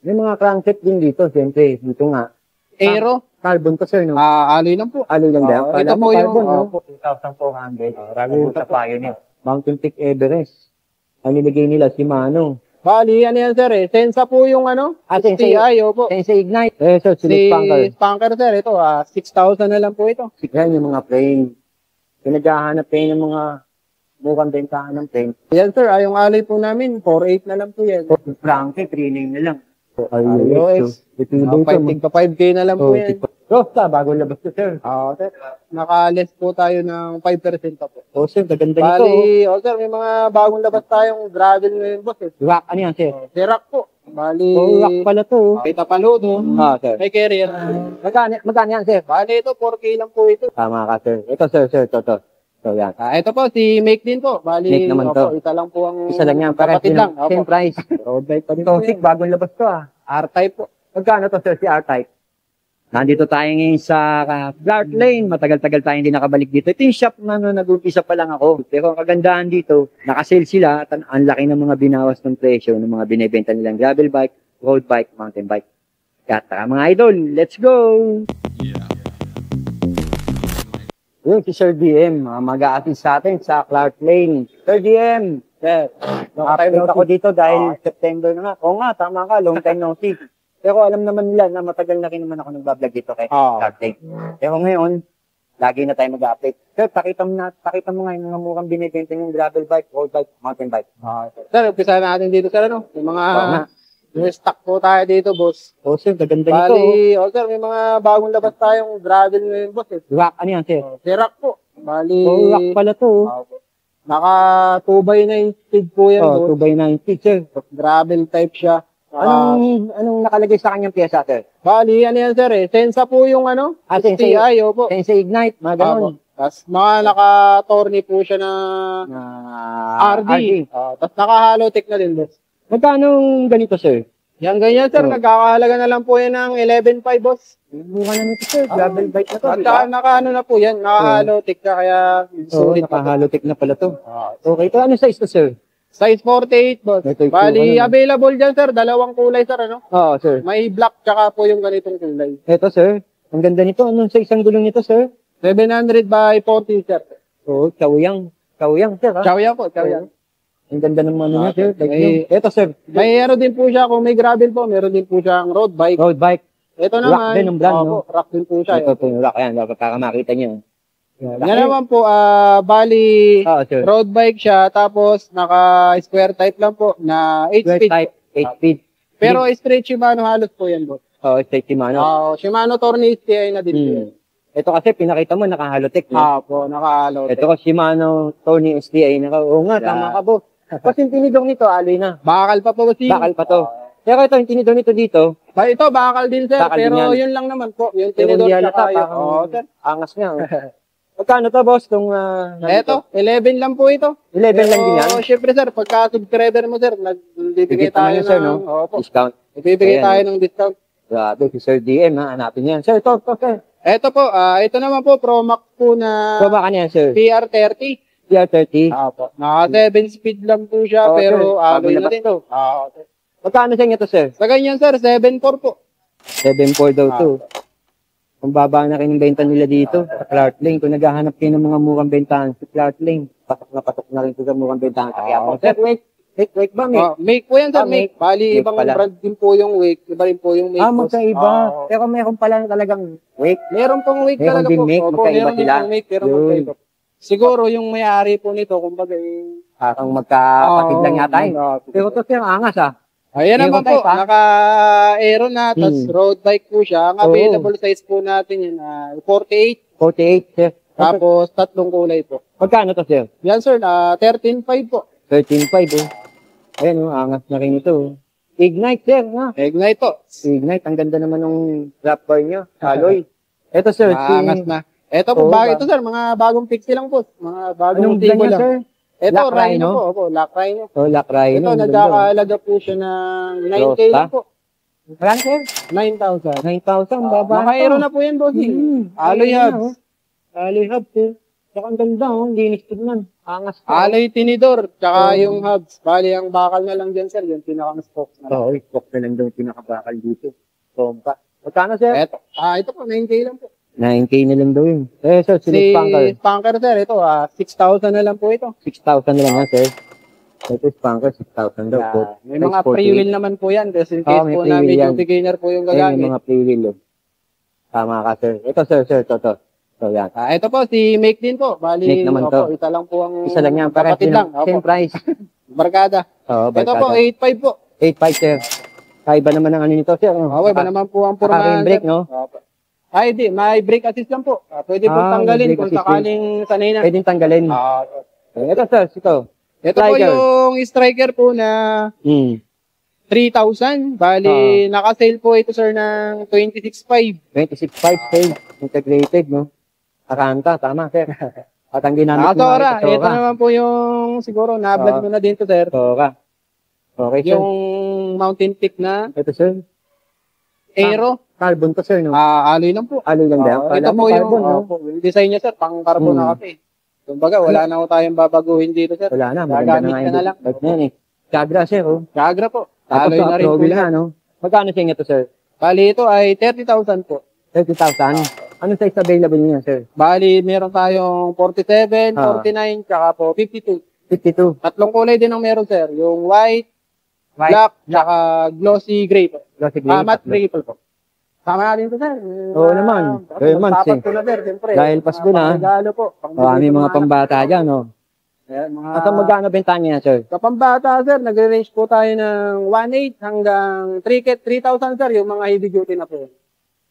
May mga crankset din dito, siyempre. Dito nga. Aero. Carbon to, sir, no? Alloy lang po. Alloy lang daw. Ito po yung carbon, no? 2,400. Rago sa Pioneer. Mountain Peak Everest. Ang nilagay nila, Shimano. Bali, ano yan, sir, eh. Sensa po yung ano? STI, opo. Sensei Ignite. Eh, sir, Si Spanker. Spanker, sir, ito, 6,000 na lang po ito. Yan yung mga frame. Pinaghahanap kayo ng mga mukhang bentahan ng frame. Yan, sir, yung alloy po namin, 4,800 na lang po yan. Frankie, 3 na lang. iOS. Ito 5K na lang po yan. Rosta, bagong labas to, sir. Sir. Naka-less po tayo ng 5% pa po. Sir, gaganda nito. Bali, sir, may mga bagong labas tayong gravel ngayon, boss. Rock, ano yan, sir? Si Rock po. Bali, Rock pala to. kita palodo. Sir. May carrier. Magkano yan, sir? Bali, ito, 4K lang po ito. Tama ka, sir. Ito, sir, ito. So, yan. Ito po, si Make din po. Bali, Make naman to. Isa lang po ang... Isa lang yan. Kapatid lang. Same price. Road bike pa rin po. Tosik, bagong labas to, R-Type po. Magkano to, sir, si R-Type? Nandito tayo ngayon sa Clark Lane. Matagal-tagal tayo hindi nakabalik dito. Ito yung shop na nag-umpisa pa lang ako. Pero ang kagandahan dito, nakasale sila at ang laki ng mga binawas ng presyo ng mga binibenta nilang gravel bike, road bike, mountain bike. Kaya tara mga idol, let's go! Yun, si Sir DM, mag-a-assist sa atin sa Clark Lane. Sir DM, sir, nakapagod ako dito dahil September na nga. Oo nga, tama ka, long time no see. Pero alam naman nila na matagal na rin naman ako nag-vlog dito kay Clark Lane. Pero ngayon, lagi na tayo mag-update. Sir, pakita mo nga yung mga mukhang binibenta yung gravel bike, road bike, mountain bike. Sir, umpisa natin dito, sir, ano? Yung mga... May stock po tayo dito, boss. Sir, gaganda nito. Bali, sir, may mga bagong labas tayong gravel ngayon, boss. Rock, ano yan, sir? Si Rock po. Bali, rock pala to. Naka 2x9 speed po yan, boss. 2x9 speed, sir. Gravel type siya. Anong nakalagay sa kanyang pyesa, sir? Bali, ano yan, sir, eh. Sensa po yung ano? STI, opo. Sensei Ignite, mga ganun. Tapos, naka-torny po siya na RD. Tapos, naka-hollow tech na din, boss. Magkano ganito, sir? Yan, ganyan, sir. Nagkakahalaga na lang po yan ng 11.5, boss. Mukha na nito, sir. Gravel bike na to. At naka-ano na po yan. Naka-hollow tech na, kaya sulit pa. Naka-hollow tech na pala to. Okay, ito ano size to, sir? Size 48, boss. Bali, available dyan, sir. Dalawang kulay, sir, ano? Oo, sir. May black, tsaka po yung ganitong kulay. Ito, sir. Ang ganda nito. Anong size ang gulong nito, sir? 700 by 40, sir. Chowyang. Chowyang, sir, ha? Chowyang po, chowyang. Ang ganda ng ano niya, sir. Ito, sir. May din po siya, kung may gravel po, meron din po siyang road bike. Road bike. Ito naman. Rock din ang brand, no? Rock din po siya. Ito po yung rock. Ayan, para makita niyo. Yan naman po, bali, road bike siya, tapos naka-square type lang po, na 8 square speed. Type, 8 speed. Pero straight Shimano halos po yan, boss. Straight Shimano. Shimano Torni STI na din po yan. Ito kasi, pinakita mo, naka-halotech, no? Po, naka-halotech. Ito ko, Shimano Torni STI. Oo nga, tama ka po. Kasi yung tinidor nito, alloy na. Bakal pa po, boss. Bakal pa to. Pero ito, yung tinidor nito dito. Ito, bakal din, sir. Bakal pero din yun lang naman po. Yung tinidor sa kayo. Sir. Angas nga. Magkano to, boss? Ito, 11 lang po ito. 11 lang din yan? Syempre, sir, pagka-subscriber mo, sir, nagbibigay tayo ng discount. Ibibigay tayo ng discount. Grabe, si Sir DM, ha? Hanapin yan. Sir, ito, sir. Ito po, ito naman po, Promax po na... Promax yan, sir. PR30. PR30? Po. Naka 7 speed lang po siya, pero alloy na din. Magkano sa inyo to, sir? Sa ganyan, sir, 7.4 po. 7.4 daw to. Ang baba na rin yung benta nila dito sa Clark Lane. Kung naghahanap kayo ng mga murang bentahan sa Clark Lane, patok na rin ito sa murang bentahan. Kaya po, sir, wake ba, Make? Make po yan, sir, Make. Bali, ibang brand din po yung Wake. Iba rin po yung Make. Magkaiba. Pero meron pala talagang Wake. Meron pong Wake talaga po. Make, magkaiba sila. Siguro yung may-ari po nito, kumbaga parang magkapatid lang yata eh. Pero ito sir, angas ah. Ayan naman po, naka-aero na, tapos road bike po siya. Ang available size po natin yun, 48. 48, sir. Tapos, tatlong kulay po. Magkano to, sir? Yan, sir, 13.5 po. 13.5, oh. Ayan, angas na rin ito. Ignite, sir, ha? Ignite po. Ignite, ang ganda naman ng wrap bar nyo. Alloy. Ito, sir. Angas na. Ito po, ito, sir, mga bagong pixie lang po. Mga bagong tibo lang. Sir? Ito, Rhino po. Opo, Lock Rhino. Lock Rhino. Ito, nagkakahalaga po siya ng 9K lang po. Magkano, sir? 9,000. 9,000, baba. Naka-aero na po yan, bossing. Alloy hubs. Alloy hubs, sir. Saka ang ganda, oh. Linis tignan. Angas pa. Alloy tinidor, tsaka Oo. yung hubs. Bali, ang bakal na lang dyan, sir, yung pinakang spokes na lang. Oo, spoke na lang daw yung pinakabakal dito. Pompa. Magkano, sir? Ito po, 9K lang po. 9K na lang daw yun. Sir, Si spanker. Spanker, sir, ito, 6,000 na lang po ito. 6,000 na lang yan, sir. Ito spanker, 6,000 daw. Yeah. May Size mga 48. pre-wheel naman po yan. Kasi in case May po na pre-wheel medyo yan. beginner po yung Ayun, gagamit. yung mga pre-wheel. Oh. Tama ka, sir. Ito, sir. Ito. So, yan. Ito po, si Make din po. Bali, Make naman to. Isa lang po ang Isa lang yan. kapatid lang. Same price. Barkada. Oo, Ito po, 8.5 po. 8.5, sir. Kaiba naman ang ano nito, sir. Iba naman po ang Naka-rim purmahan. brake, no? Di. May brake assist lang po. Pwede po May tanggalin brake kung assist sakaling sanay na. Pwedeng tanggalin. Ito, sir. Ito. Ito po yung striker po na 3,000. Bali, naka-sale po ito, sir, ng 26.5. 26.5, sir. Integrated, no? Aranta, tama, sir. At ang ginamit mo, Tora. Ito naman po yung siguro na-vlog mo na dito, sir. Tora. Okay, sir. Yung Mountain Peak na Ito, sir. Aero. Carbon to, sir, no? Alloy lang po. Alloy lang daw. Ito po yung carbon, no? yung design niya, sir. Pang-carbon na kasi. Kumbaga, wala na po tayong babaguhin dito, sir. Wala na. Maganda Gagamit na ka na lang. Ito na yan, eh. Chagra, sir, oh. Chagra po. Tapos Alloy na rin po. na, no? Magkano sa inyo to, sir? Bali, ito ay 30,000 po. 30,000? Ano size available niya, sir? Bali, meron tayong 47, 49, tsaka po 52. 52. Tatlong kulay din ang meron, sir. Yung white, black, tsaka glossy gray po. Glossy gray. Matte gray po. Tama natin ito, sir. Oo naman. Kayo naman, Tapat ko na, sir, siyempre. Dahil Pasko na. Regalo po. May mga pambata dyan, no? At magkano benta niya, sir? Sa pambata, sir, nagre-range po tayo ng 1.8 hanggang 3,000, sir, yung mga heavy duty na po.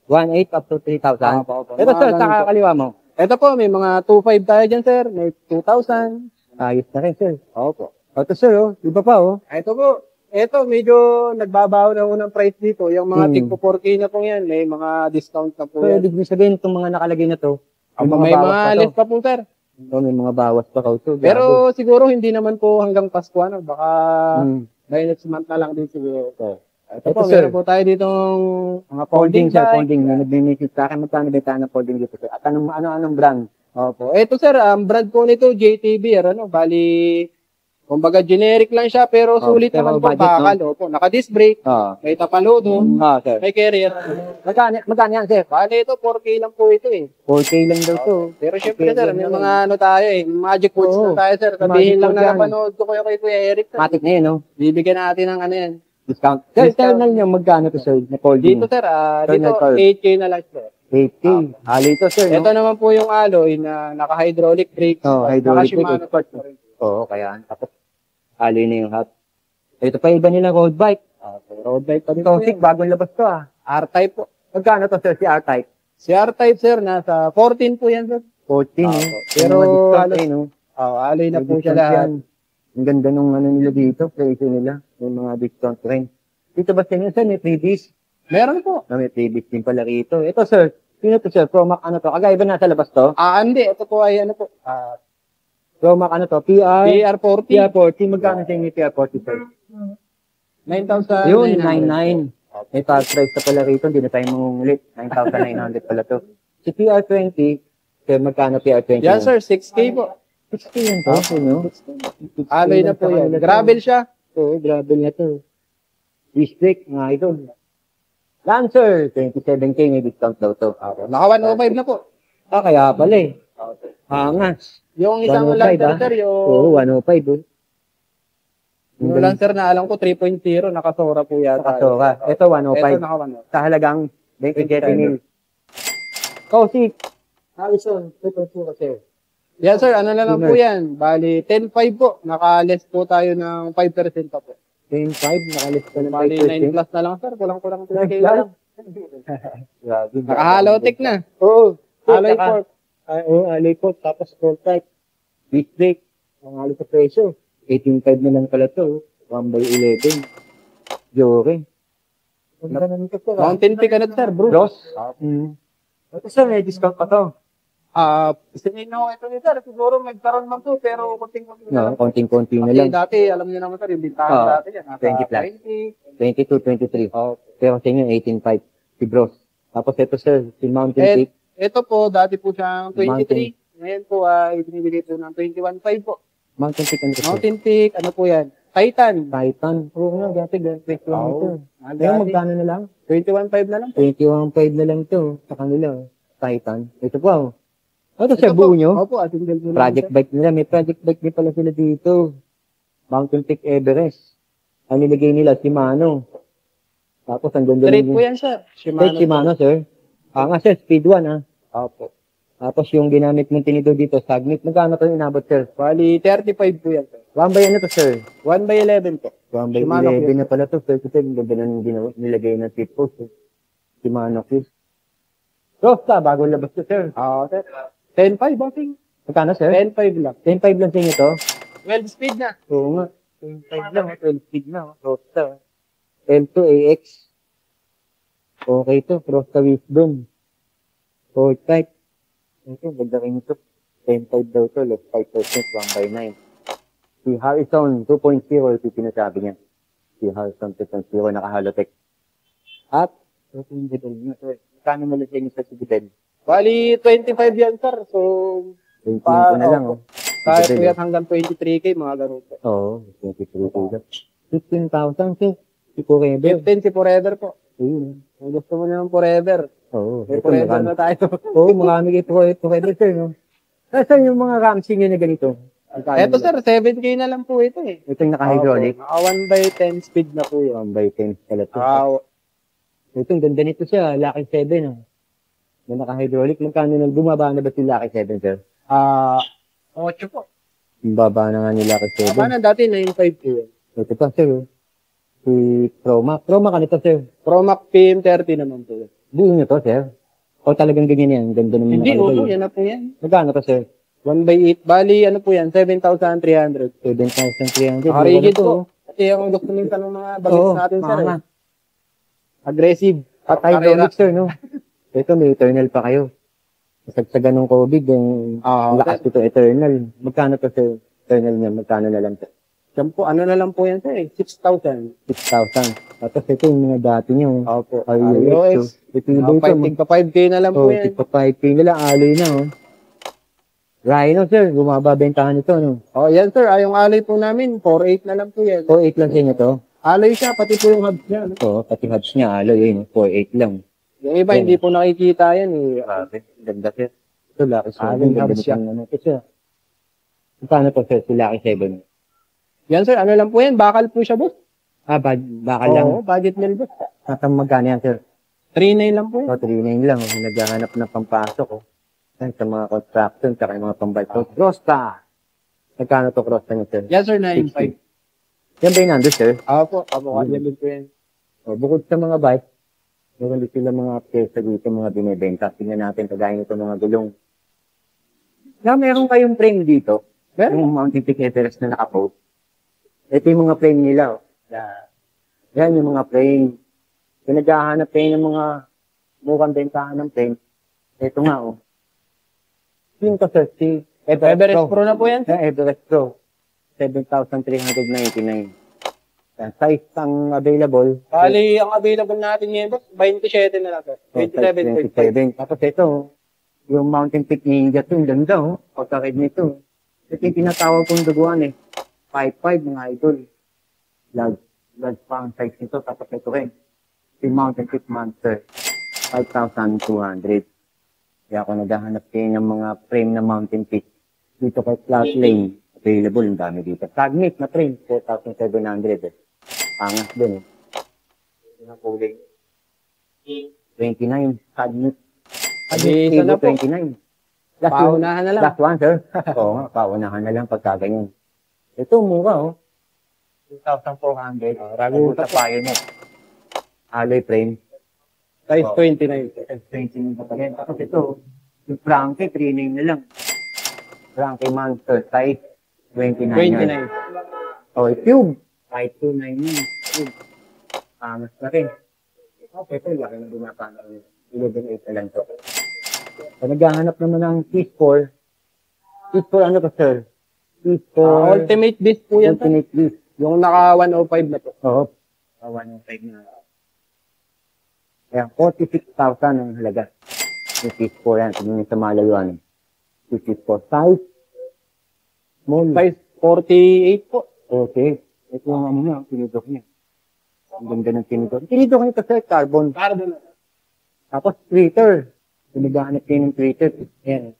1.8 up to 3,000? Opo. Ito, sir, sa kakaliwa mo? Ito po, may mga 2.5 tayo dyan, sir. May 2,000. Ayos na rin, sir. Opo. Ito, sir, oh. Iba pa, oh. Ito po. Ito, medyo nagbabaw na unang price dito. Yung mga tigpo 4K na po yan, may mga discount na po So, yan. ibig sabihin, itong mga nakalagay na to, May mga less pa po, sir. So, may mga bawas pa ka. So, Pero siguro hindi naman po hanggang Pasko, ano. Baka by next month na lang din siguro. Ito po, sir. meron po tayo ditong mga folding, sir, bike. folding. Nag-message sa akin, magkano benta ng folding dito, sir? At anong brand? Opo. Ito, sir, ang brand po nito, JTB, ano, bali, kumbaga generic lang siya, pero sulit pero naman po, budget, bakal. Opo, naka-disc brake, may tapalodo, Sir. may carrier. Magkano yan, sir? Bali ito, 4K lang po ito eh. 4K lang daw to. Pero syempre, sir, may mga ano tayo eh, magic words na tayo, sir. Sabihin lang na napanood ko kayo kay Kuya Eric. Sir. Matik na yun, no? Bibigyan natin ng ano yan. Discount. Sir, tell na niyo magkano to, sir, na folding? Dito, sir, dito, 8K na lang, sir. 8K. Hali to, sir, no? Ito naman po yung alloy na naka-hydraulic brakes. Hydraulic Naka-Shimano brake. Oo, kaya. Tapos, hali na yung hot. Ito pa iba nila road bike. Road bike pa rin po Tosik, yan. bagong labas to, ah. R-Type po. Magkano to, sir, si R-Type? Si R-Type, sir, nasa 14 po yan, sir. 14, no? Pero, Pero, no? alloy na po siya Discount lahat. yan. Ang ganda nung ano nila dito, presyo nila. Yung mga discount rin. Dito ba sa inyo, sir, may freebies? Meron po. May freebies din pala rito. Ito, sir. Sino to, sir? Promac, ano to? Kagaya ba nasa labas to? Hindi. Ito po ay ano po. Promac, ano to? PR40. PR40. PR40. Magkano sa inyo PR40, sir? 9,000. Yun, 99. May tag price na pala rito. Hindi na tayo mangungulit. 9,900 pala to. Si PR20, sir, magkano PR20? Yan, sir. 6K po. 60 yan to. No? Alloy na po yan. Gravel siya. Oo, gravel na to. District, mga idol. Lancer, 27K, may discount daw to. Naka 105 na po. Kaya pala eh. Angas. Yung isang 105, Lancer, sir, Oo, 105. yung Lancer na alam ko 3.0, nakasora po yata. Nakasora. Ito, 105. Ito, naka 105. Sa halagang 27 mil. Si Harrison, 2.2 kasi. Yan, sir. Ano na lang po yan? Bali, 10.5 po. Naka-less po tayo ng 5% pa po. 10.5, nakalis ka ng Bali, 9 plus na lang, sir. Kulang-kulang 2K lang. Naka-halotek na. Oo. Alloy port. Oo, alloy port. Tapos full type. Beat brake. Ang halo sa presyo. 18.5 na lang pala to. 1/11. Jore. Mountain Peak ano, sir, bro? Loss? Ito, sir, may discount pa to. Sinino ito ni sir. Siguro magkaroon man to, pero konting-konting na No, lang. konting-konti na Kasi lang. dati, alam niyo naman sir, yung bintahan dati yan. 20 plus. 22, 23. 20. Pero sa inyo, 18.5. Si Bros. Tapos ito, sir, si Mountain Peak. Ito po, dati po siyang 23. Ngayon po ay binibigay po ng 21.5 po. Mountain Peak ano to, sir? Mountain Peak, ano po yan? Titan. Titan. Oo nga, dati ganito lang Oo. ito. Ngayon, magkano na lang? 21.5 na lang po. 21.5 na lang ito sa kanila. Titan. Ito po. Ito Ito sa po. buo nyo? Opo, ating po. Project bike nila. May project bike din pala sila dito. Mountain Peak Everest. Ang nilagay nila, Shimano. Tapos ang ganda Straight po yan, sir. Shimano. Shimano, sir. Nga, sir. Speed 1, ha? Opo. Tapos yung ginamit mong tinidor dito, Sagnit. Magkano ito inabot, sir? Bali, 35 po yan, sir. 1 by ano to, sir? 1 by 11 po. 1 by Shimano 11 na pala to. Sir, kasi ang ganda na nilagay ng tip post. Shimano Quiz. Rosta, bago labas to, sir. Oo, sir. 10.5, bossing. Magkano, sir? 10.5 lang. 10.5 lang sa inyo to? 12 speed na. Oo nga. 10.5 lang, 12 speed na. Rosta. L2AX. Okay to, Rosta Wisdom. Short type. Ito, ganda rin ito. 10.5 daw to, less 5%, 1 by 9. Si Harrison 2.0, ito pinasabi niya. Si Harrison 2.0, naka-Halotech. At, ito yung detail niya, sir. Kano mo lang niyo sa Sigitel? Bali, 25 yan, sir. So, 20 ko na lang, oh. kahit Sigitel, po yan hanggang 23K, mga ganun po. Oo, 23,000. 15,000, sir. Si Forever. 15 si Forever po. Ayun. Kung gusto mo naman Forever, Oo. may Ito, Forever marami. na tayo. Oo, marami kayo Forever, sir, no? Nasaan yung mga Ramsey nyo na ganito? Eto, sir, 7K na lang po ito eh. Ito yung naka-hydraulic. 1 by 10 speed na po yun. 1 by 10 pala to. Ito, ang ganda nito siya. Lucky 7, oh. Na naka-hydraulic. Magkano na, bumaba na ba si Lucky 7, sir? 8 po. Bumaba na nga ni Lucky 7. Tama na, dati 9.5 po yun. Ito pa, sir, oh. Si Promac. Promac ka nito, sir. Promac PM30 naman po yun. Buo nyo to, sir? O talagang ganyan yan? Ganda naman Hindi, nakalagay, oo, yan na po yan. Magkano to, sir? 1 by 8. Bali, ano po yan? 7,300. 7,300. Nakarigid po. Kasi ang gusto minsan ng mga bagay natin, sir. nga. Aggressive. At hydraulic, sir, no? Ito, may eternal pa kayo. Kasagsagan ng COVID, yung lakas ito, eternal. Magkano to, sir? Eternal niya, magkano na lang to? Yan po, ano na lang po yan, sir? 6,000. 6,000. Tapos ito yung mga dati nyo. Opo. iOS. Ito yung dito. Tigpa 5K na lang po yan. Tigpa 5K na lang, alloy na, oh. Rhino, sir, bumaba bentahan ito, no? Oh, yan, sir. Yung alloy po namin, 4.8 na lang po yan. 4.8 lang sa inyo to? Alloy siya, pati po yung hubs niya. No? Ito, pati hubs niya, alloy, yun, 4.8 lang. Yung iba, hindi po nakikita yan. Eh. Grabe, ganda, sir. Ito, Lucky 7. Alloy Ganda hubs siya. nitong ano, ito, sir. Paano po, sir, si Lucky 7? Yan, sir. Ano lang po yan? Bakal po siya, boss. Bakal lang. Oo, budget meal, boss. Magkano yan, sir? 3.9 lang po yan. 3.9 lang, oh. Naghahanap ng pampasok, oh. Yan, sa mga construction, saka yung mga pambike. Crosta! Magkano to Crosta niyo, sir? Yes, sir. 9.5. Yan ba yung nando, sir? Opo. Opo, kanya din po yan. O, bukod sa mga bike, meron din sila mga pyesa dito, mga binibenta. Tingnan natin, kagaya nito mga gulong. Meron kayong frame dito. Meron. Yung Mountain Peak Everest na nakapost. Ito yung mga frame nila. Oh. Yan yung mga frame. Kung naghahanap kayo ng mga mukhang bentahan ng frame, ito nga, oh. Yung to, sir, si Everest Pro na po yan, sir. Everest Pro. 7,399. Yan, size ang available. Bali, ang available natin ngayon, boss, 27 na lang, sir. 27.5. Tapos ito, yung Mountain Peak Ninja to, yung ganda, oh. Pagkakid nito. Ito yung tinatawag kong duguan, eh. 5.5, mga idol. Large pa ang size nito. Tapos ito rin. Si Mountain Peak Monster. 5,200. Kaya ako naghahanap kayo ng mga frame na Mountain Peak. Dito kay Class Lane. Available, ang dami dito. Sagnit na frame, 4,700. Pangas din, eh. Yung kulay. 29, Sagnit. Ito na po. 29. Paunahan na lang. Last one, sir. Oo nga, paunahan na lang pagka ganyan. Ito, mura, oh. 2,400. Rago sa Pioneer. Alloy frame. Size 29. Size 29 pa rin. Tapos ito, yung Frankie, 3.9 na lang. Frankie Monster, size 29. 29. Oh, Cube. Size 2.9 yun. Cube. Pamas na rin. Okay, ito, laki na dumapano. 11.8 na lang to. So, naghahanap naman ng T4. T4, ano to, sir? T4. Ultimate Beast po yan, sir. Ultimate Beast. Yung naka 105 na po. Oo. 105 na. Kaya 46,000 ang halaga. Yung T4 yan. Tignan nyo sa malayuan. 54 size. Small. Size 48 po. Okay. Ito yung ano niya, tinidok niya. Ang ganda ng tinidok. Tinidok niya kasi carbon. Carbon. Tapos tweeter. Pinagahanap din ng tweeter. Ayan.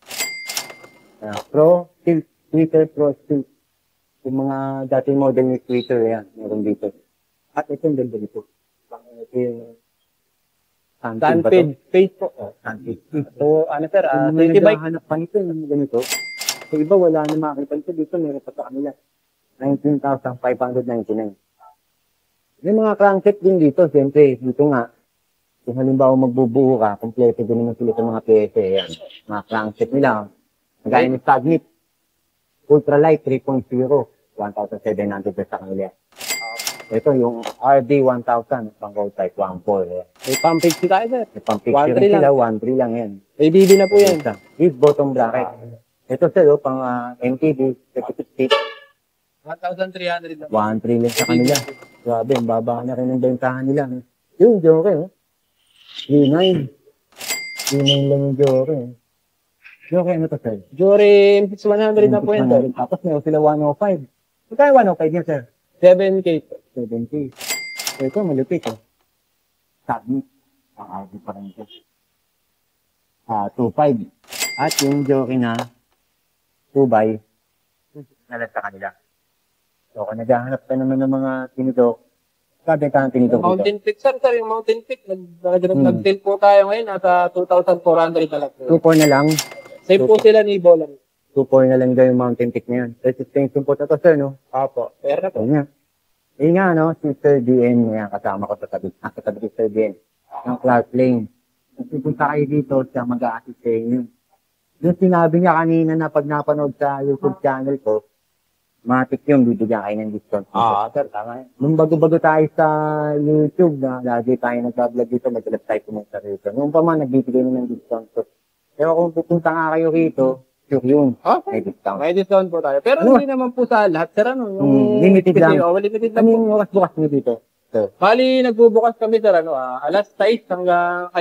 Pro, Steel, tweeter, Pro, Steel. Yung mga dating model ni tweeter, yan. Meron dito. At ito yung ganda dito. Ito yung Sunfed face po. Sunfed. So, ano sir, Yung 20 bike. naghahanap pa nito, yung ganito. Sa iba, wala na makakita nito. Dito, meron pa sa kanila. 19,599. May mga crankset din dito, siyempre. Dito nga, kung halimbawa magbubuo ka, kompleto din naman sila sa mga PSA. Yan. Mga crankset nila. Gaya ni Stagnit. Ultralight 3.0. 1,700 sa kanila. Ito yung RD1000, pang road type 1.4. May pump fix tayo sir. May pang picture 1.3 sila, 1.3 lang yan. May BB na po yan. With bottom bracket. Ito sila, pang MTB, 36 1,300 lang. 1.3 lang sa kanila. Grabe, ang baba na rin ang bentahan nila. Yung Joke, oh. 3.9. 3.9 lang yung Joke. Joke, ano to, sir? Jory MX 100 na po yan sir. Tapos meron sila 105. Magkano 105 niya, sir? 7K po. 70. Ito, malupit, oh. Sabi, ang RD pa rin ito. 2.5. At yung Joke na 2x, nalas sa kanila. So, kung naghahanap ka naman ng mga tinidok, sabi ka ng tinidok dito. Mountain Peak sir, yung Mountain Peak. Nag-tail po tayo ngayon at 2,400 na lang. 2.4 na lang. Same po sila ni Bolan. 2.4 na lang daw yung Mountain Peak na yun. Resistance po ito, sir, no? Apo. Pero na po. Ayun nga. Ayun nga, no? Si Sir DM, yan, kasama ko sa tabi. Katabi si Sir DM. Ng Clark Lane. Kasi punta kayo dito, siya mag-a-assist sa inyo. Yung sinabi niya kanina na pag napanood sa YouTube channel ko, matik yung bibigyan kayo ng discount. Sir, tama yan. Nung bago-bago tayo sa YouTube na lagi tayo nag-vlog dito, mag-vlog tayo pumunta rito. Nung pa man, nagbibigay naman ng discount. Pero kung pupunta nga kayo rito, sure yun. May discount. May discount po tayo. Pero Ano? hindi naman po sa lahat. Sir, ano? Yung limited lang. Limited lang Ano po. yung bukas nyo dito? So, Bali, nagbubukas kami sir, alas 6 hanggang,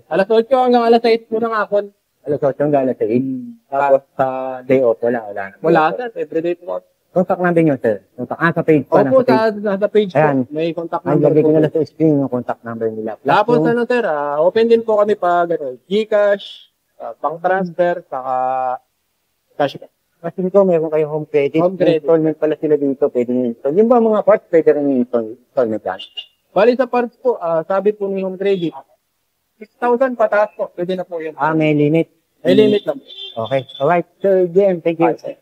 alas 8 hanggang alas 6 po ng hapon. alas 8 hanggang alas 8. Tapos sa day off, wala. Wala sir, everyday po. Contact number nyo, sir. Sa page pa. Opo, nasa page. sa page po. Ayan. May contact Ang number lagay ko po. nila sa screen yung contact number nila. Plus Tapos yung- ano sir, open din po kami pag Gcash, pang transfer, saka cash. Kasi dito, meron kayong home credit. Home credit. Installment pala sila dito. Pwede nyo install. Yung ba mga parts, pwede rin installment yan? Bali sa parts po, sabi po ni Home Credit, 6,000 pataas po. Pwede na po yun. May limit. May limit lang. Okay. Alright. Sir Jem, thank you. Sir.